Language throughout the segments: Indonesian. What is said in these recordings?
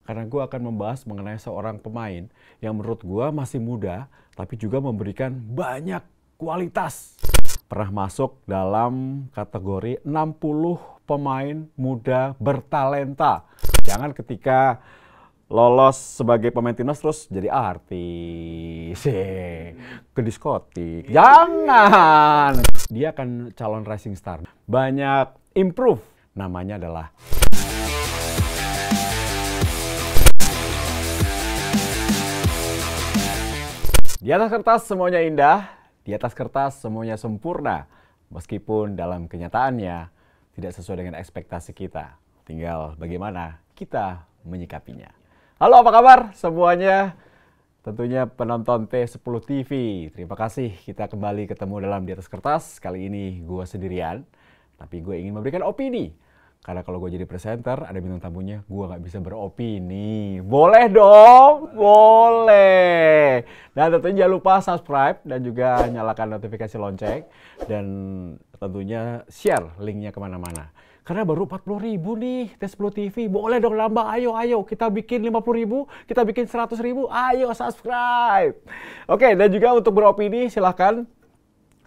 karena gue akan membahas mengenai seorang pemain yang menurut gue masih muda, tapi juga memberikan banyak kualitas. Pernah masuk dalam kategori 60 pemain muda bertalenta. Jangan ketika lolos sebagai pemain timnas terus jadi artis, ke diskotik. Jangan! Dia akan calon rising star. Banyak improve. Namanya adalah di atas kertas semuanya indah, di atas kertas semuanya sempurna. Meskipun dalam kenyataannya tidak sesuai dengan ekspektasi kita. Tinggal bagaimana kita menyikapinya. Halo, apa kabar semuanya? Tentunya penonton T10 TV. Terima kasih kita kembali ketemu dalam Di Atas Kertas. Kali ini gue sendirian, tapi gue ingin memberikan opini. Karena kalau gue jadi presenter, ada bintang tamunya, gue nggak bisa beropini. Boleh dong? Boleh! Dan tentunya jangan lupa subscribe dan juga nyalakan notifikasi lonceng. Dan tentunya share linknya kemana-mana. Karena baru 40.000 nih T10 TV. Boleh dong nambah, ayo. Kita bikin 50.000, kita bikin 100.000. Ayo subscribe! Oke, dan juga untuk beropini silahkan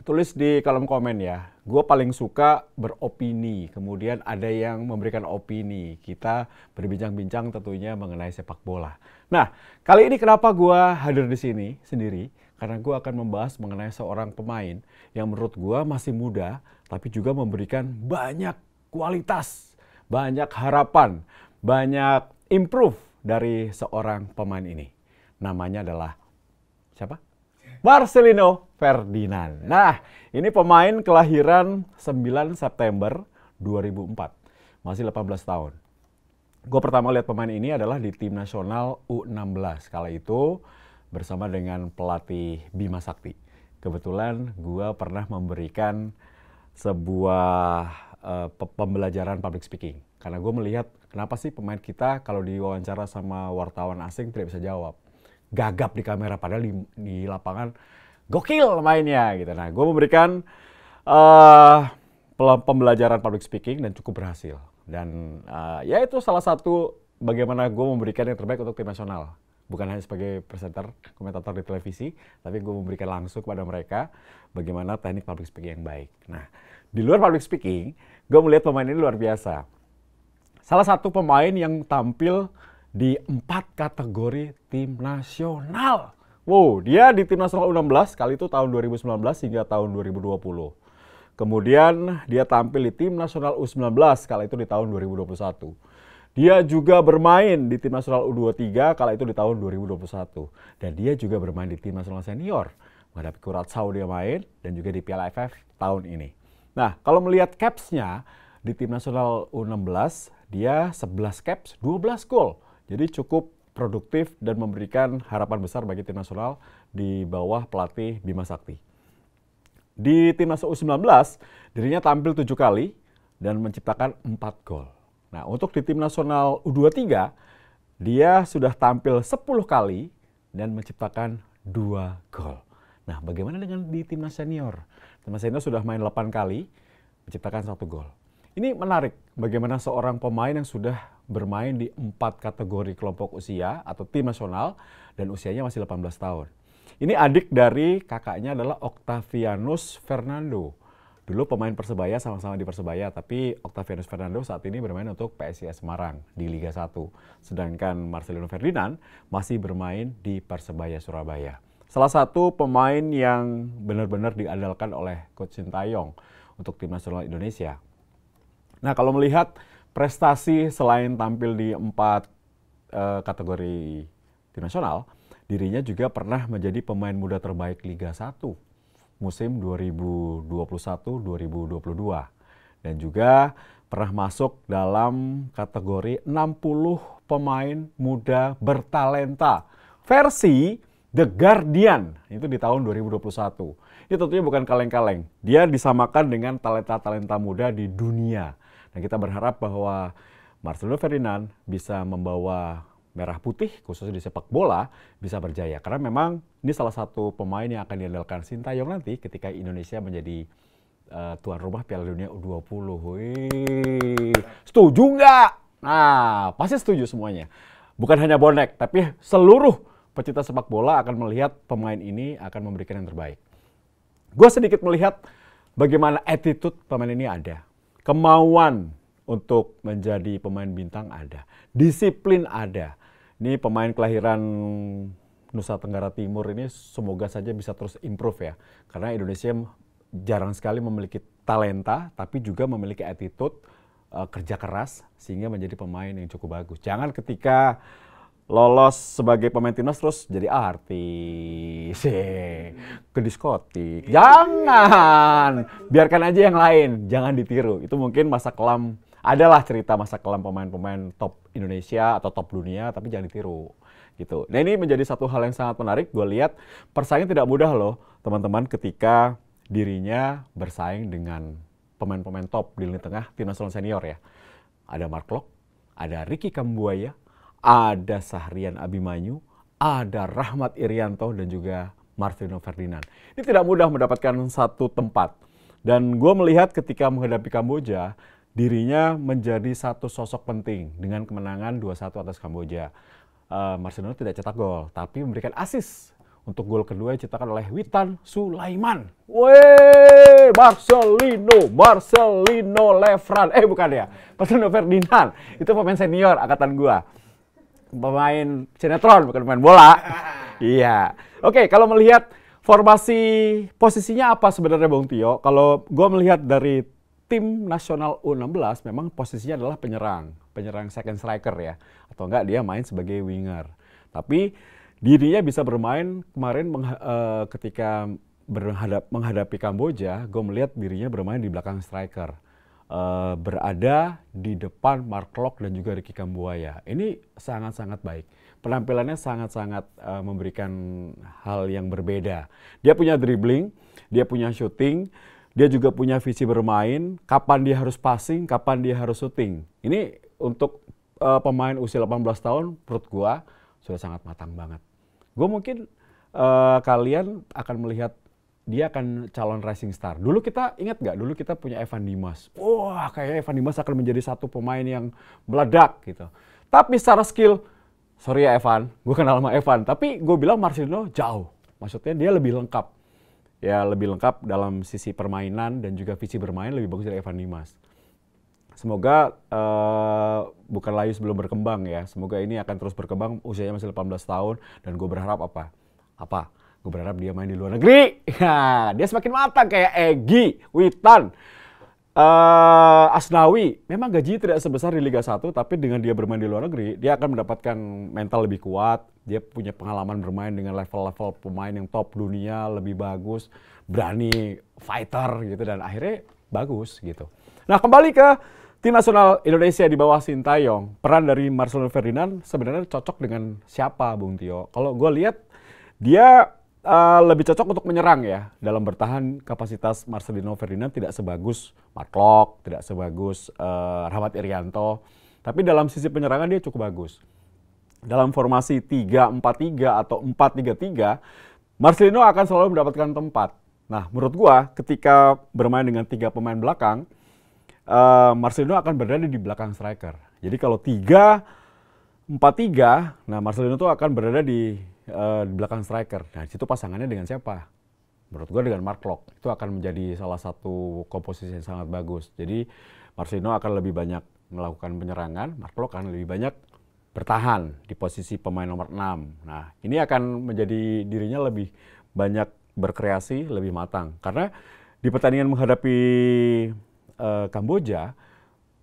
tulis di kolom komen ya. Gue paling suka beropini, kemudian ada yang memberikan opini. Kita berbincang-bincang tentunya mengenai sepak bola. Nah, kali ini kenapa gue hadir di sini sendiri? Karena gue akan membahas mengenai seorang pemain yang menurut gue masih muda, tapi juga memberikan banyak kualitas, banyak harapan, banyak improve dari seorang pemain ini. Namanya adalah siapa? Marcelino Ferdinand. Nah, ini pemain kelahiran 9 September 2004. Masih 18 tahun. Gue pertama lihat pemain ini adalah di tim nasional U16. Kala itu bersama dengan pelatih Bima Sakti. Kebetulan gue pernah memberikan sebuah pembelajaran public speaking. Karena gue melihat kenapa sih pemain kita kalau diwawancara sama wartawan asing tidak bisa jawab. Gagap di kamera, padahal di lapangan gokil mainnya gitu. Nah, gue memberikan pembelajaran public speaking dan cukup berhasil. Dan ya itu salah satu bagaimana gue memberikan yang terbaik untuk tim nasional. Bukan hanya sebagai presenter, komentator di televisi, tapi gue memberikan langsung kepada mereka bagaimana teknik public speaking yang baik. Nah, di luar public speaking, gue melihat pemain ini luar biasa. Salah satu pemain yang tampil di 4 kategori tim nasional. Wow, dia di tim nasional U16 kali itu tahun 2019 hingga tahun 2020. Kemudian dia tampil di tim nasional U19 kala itu di tahun 2021. Dia juga bermain di tim nasional U23 kala itu di tahun 2021. Dan dia juga bermain di tim nasional senior. Menghadapi Curaçao dia main dan juga di Piala AFF tahun ini. Nah, kalau melihat caps-nya di tim nasional U16, dia 11 caps, 12 gol. Jadi cukup produktif dan memberikan harapan besar bagi tim nasional di bawah pelatih Bima Sakti. Di timnas U19, dirinya tampil 7 kali dan menciptakan 4 gol. Nah, untuk di tim nasional U23, dia sudah tampil 10 kali dan menciptakan 2 gol. Nah, bagaimana dengan di timnas senior? Timnas senior sudah main 8 kali, menciptakan 1 gol. Ini menarik bagaimana seorang pemain yang sudah bermain di 4 kategori kelompok usia atau tim nasional dan usianya masih 18 tahun. Ini adik dari kakaknya adalah Octavianus Fernando. Dulu pemain Persebaya, sama-sama di Persebaya, tapi Octavianus Fernando saat ini bermain untuk PSIS Semarang di Liga 1. Sedangkan Marcelino Ferdinand masih bermain di Persebaya Surabaya. Salah satu pemain yang benar-benar diandalkan oleh Coach Sintayong untuk tim nasional Indonesia. Nah, kalau melihat prestasi selain tampil di 4 kategori tim nasional, dirinya juga pernah menjadi pemain muda terbaik Liga 1 musim 2021-2022. Dan juga pernah masuk dalam kategori 60 pemain muda bertalenta versi The Guardian, itu di tahun 2021. Ini tentunya bukan kaleng-kaleng, dia disamakan dengan talenta-talenta muda di dunia. Dan kita berharap bahwa Marcelino Ferdinand bisa membawa merah putih, khususnya di sepak bola, bisa berjaya. Karena memang ini salah satu pemain yang akan diandalkan Sintayong nanti ketika Indonesia menjadi tuan rumah Piala Dunia U20. Wih, setuju nggak? Nah, pasti setuju semuanya. bukan hanya bonek, tapi seluruh pecinta sepak bola akan melihat pemain ini akan memberikan yang terbaik. Gue sedikit melihat bagaimana attitude pemain ini ada. Kemauan untuk menjadi pemain bintang ada. Disiplin ada. Ini pemain kelahiran Nusa Tenggara Timur ini semoga saja bisa terus improve ya. Karena Indonesia jarang sekali memiliki talenta, tapi juga memiliki attitude, kerja keras, sehingga menjadi pemain yang cukup bagus. Jangan ketika lolos sebagai pemain timnas terus jadi artis, ke diskotik. Jangan, biarkan aja yang lain, jangan ditiru. Itu mungkin masa kelam, adalah cerita masa kelam pemain-pemain top Indonesia atau top dunia, tapi jangan ditiru. Gitu. Nah, ini menjadi satu hal yang sangat menarik. Gue lihat persaingan tidak mudah loh, teman-teman, ketika dirinya bersaing dengan pemain-pemain top di lini tengah tim nasional senior ya. Ada Mark Klok, ada Ricky Kambuaya, ada Sahrian Abimanyu, ada Rahmat Irianto, dan juga Marcelino Ferdinand. Ini tidak mudah mendapatkan satu tempat. Dan gue melihat ketika menghadapi Kamboja, dirinya menjadi satu sosok penting dengan kemenangan 2-1 atas Kamboja. Marcelino tidak cetak gol, tapi memberikan assist untuk gol kedua yang diciptakan oleh Witan Sulaiman. Weh, Marcelino Lefran. Bukan ya, Marcelino Ferdinand. Itu pemain senior angkatan gua. Pemain sinetron, bukan pemain bola. Iya. Oke, kalau melihat formasi posisinya apa sebenarnya Bung Tio? Kalau gua melihat dari tim nasional U16 memang posisinya adalah penyerang second striker ya. Atau enggak dia main sebagai winger. Tapi dirinya bisa bermain kemarin ketika menghadapi Kamboja, gue melihat dirinya bermain di belakang striker. Berada di depan Mark Klok dan juga Ricky Kambuaya. Ini sangat-sangat baik. Penampilannya sangat-sangat memberikan hal yang berbeda. Dia punya dribbling, dia punya shooting, dia juga punya visi bermain, kapan dia harus passing, kapan dia harus shooting. Ini untuk pemain usia 18 tahun, menurut gue sudah sangat matang banget. Gue mungkin kalian akan melihat dia akan calon rising star. Dulu kita ingat nggak? Dulu kita punya Evan Dimas. Wah, kayaknya Evan Dimas akan menjadi satu pemain yang meledak gitu. Tapi secara skill, sorry ya Evan, gue kenal sama Evan. Tapi gue bilang Marcelino jauh. Maksudnya dia lebih lengkap. Ya lebih lengkap dalam sisi permainan dan juga visi bermain lebih bagus dari Evan Dimas. Semoga bukan layu sebelum berkembang ya. Semoga ini akan terus berkembang, usianya masih 18 tahun. Dan gue berharap apa? Gue berharap dia main di luar negeri. Dia semakin matang kayak Egy, Witan, Asnawi. Memang gajinya tidak sebesar di Liga 1, tapi dengan dia bermain di luar negeri, dia akan mendapatkan mental lebih kuat. Dia punya pengalaman bermain dengan level-level pemain yang top dunia, lebih bagus, berani, fighter gitu. Dan akhirnya bagus gitu. Nah, kembali ke tim nasional Indonesia di bawah Sintayong. Peran dari Marcelino Ferdinand sebenarnya cocok dengan siapa, Bung Tio? Kalau gue lihat, dia lebih cocok untuk menyerang ya. Dalam bertahan, kapasitas Marcelino Ferdinand tidak sebagus Mark Klok, tidak sebagus Rahmat Irianto. Tapi dalam sisi penyerangan dia cukup bagus. Dalam formasi 3-4-3 atau 4-3-3, Marcelino akan selalu mendapatkan tempat. Nah, menurut gue ketika bermain dengan 3 pemain belakang, Marcelino akan berada di belakang striker. Jadi kalau 3-4-3, nah Marcelino itu akan berada di belakang striker. Nah, di situ pasangannya dengan siapa? Menurut gue dengan Mark Klok. Itu akan menjadi salah satu komposisi yang sangat bagus. Jadi Marcelino akan lebih banyak melakukan penyerangan, Mark Klok akan lebih banyak bertahan di posisi pemain nomor 6. Nah, ini akan menjadi dirinya lebih banyak berkreasi, lebih matang. Karena di pertandingan menghadapi Kamboja,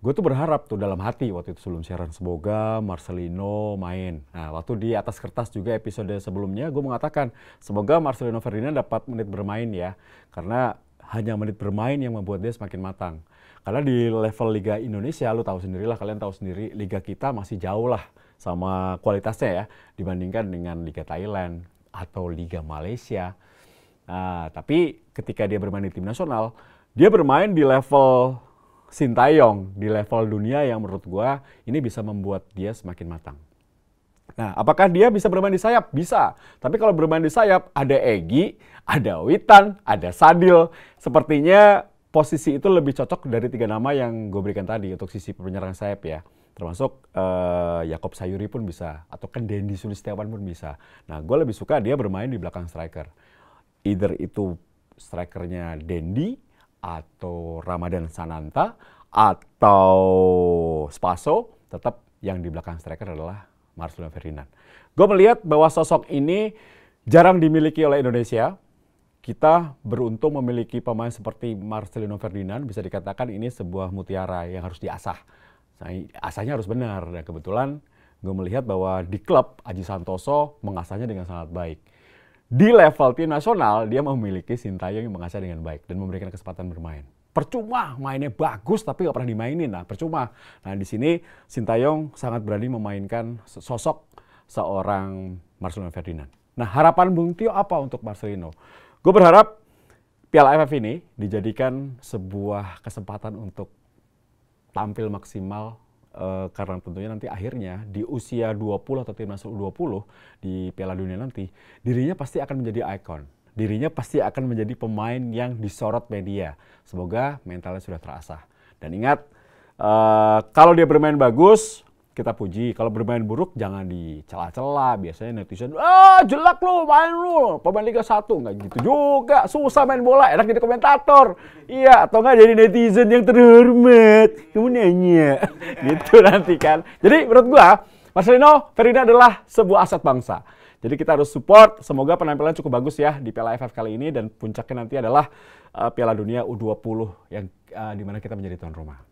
gue tuh berharap tuh dalam hati waktu itu sebelum siaran, semoga Marcelino main. Nah, waktu di atas kertas juga episode sebelumnya gue mengatakan semoga Marcelino Ferdinand dapat menit bermain ya. Karena hanya menit bermain yang membuat dia semakin matang. Karena di level Liga Indonesia, lu tahu sendirilah, kalian tahu sendiri, Liga kita masih jauh lah sama kualitasnya ya dibandingkan dengan Liga Thailand atau Liga Malaysia. Nah, tapi ketika dia bermain di tim nasional, dia bermain di level Sintayong, di level dunia yang menurut gua ini bisa membuat dia semakin matang. Nah, apakah dia bisa bermain di sayap? Bisa. Tapi kalau bermain di sayap, ada Egy, ada Witan, ada Sadil. Sepertinya posisi itu lebih cocok dari 3 nama yang gue berikan tadi untuk sisi penyerang sayap ya. Termasuk Yakob Sayuri pun bisa, atau kan Dendi Sulistiawan pun bisa. Nah, gue lebih suka dia bermain di belakang striker. Either itu strikernya Dendi, atau Ramadan Sananta, atau Spaso, tetap yang di belakang striker adalah Marcelino Ferdinand. Gue melihat bahwa sosok ini jarang dimiliki oleh Indonesia. Kita beruntung memiliki pemain seperti Marcelino Ferdinand, bisa dikatakan ini sebuah mutiara yang harus diasah. Asahnya harus benar, dan kebetulan gue melihat bahwa di klub Aji Santoso mengasahnya dengan sangat baik. Di level tim nasional, dia memiliki Sintayong yang mengasah dengan baik dan memberikan kesempatan bermain. Percuma mainnya bagus tapi nggak pernah dimainin, nah percuma. Nah di sini Sintayong sangat berani memainkan sosok seorang Marcelino Ferdinand. Nah harapan Bung Tio apa untuk Marcelino? Gue berharap Piala AFF ini dijadikan sebuah kesempatan untuk tampil maksimal, karena tentunya nanti akhirnya di usia 20 atau timnas U20 di Piala Dunia nanti, dirinya pasti akan menjadi ikon. Dirinya pasti akan menjadi pemain yang disorot media. Semoga mentalnya sudah terasah. Dan ingat, kalau dia bermain bagus, kita puji. Kalau bermain buruk, jangan dicela-cela. Biasanya netizen, jelek lu, main lu, pemain Liga 1. Nggak gitu juga, susah main bola, enak jadi komentator. Iya, atau nggak jadi netizen yang terhormat. Kamu nanya, gitu nanti kan. Jadi menurut gua, Marcelino Ferdinand adalah sebuah aset bangsa. Jadi kita harus support, semoga penampilan cukup bagus ya di Piala AFF kali ini. Dan puncaknya nanti adalah Piala Dunia U20 yang dimana kita menjadi tuan rumah.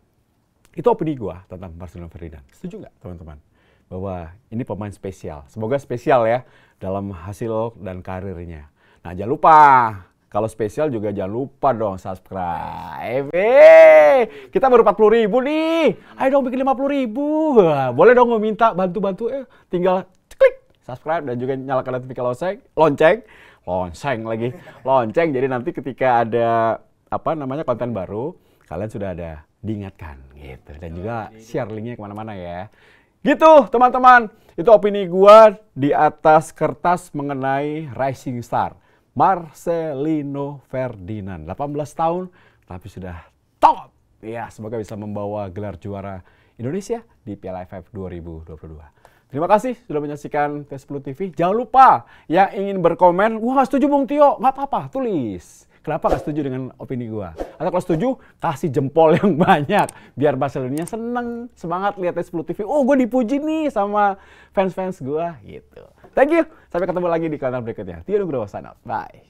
Itu opini gue tentang Marcelino Ferdinand. Setuju nggak teman-teman? Bahwa ini pemain spesial. Semoga spesial ya dalam hasil dan karirnya. Nah jangan lupa, kalau spesial juga jangan lupa dong subscribe. Kita baru 40.000 nih. Ayo dong bikin 50.000. Boleh dong meminta bantu-bantu. Tinggal klik subscribe dan juga nyalakan notifikasi lonceng. Jadi nanti ketika ada konten baru, kalian sudah ada diingatkan gitu, dan juga share linknya kemana-mana ya. Gitu teman-teman, itu opini gua di atas kertas mengenai rising star Marcelino Ferdinand. 18 tahun tapi sudah top ya, semoga bisa membawa gelar juara Indonesia di Piala AFF 2022. Terima kasih sudah menyaksikan Tes10 TV. Jangan lupa yang ingin berkomen, wah nggak setuju Bung Tio, nggak apa-apa, tulis. Kenapa gak setuju dengan opini gua? Atau kalau setuju, kasih jempol yang banyak. Biar Barcelonanya seneng, semangat lihat Tes10 TV. Oh, gue dipuji nih sama fans-fans gua gitu. Thank you. Sampai ketemu lagi di konten berikutnya. Tio Nugroho sign out. Bye.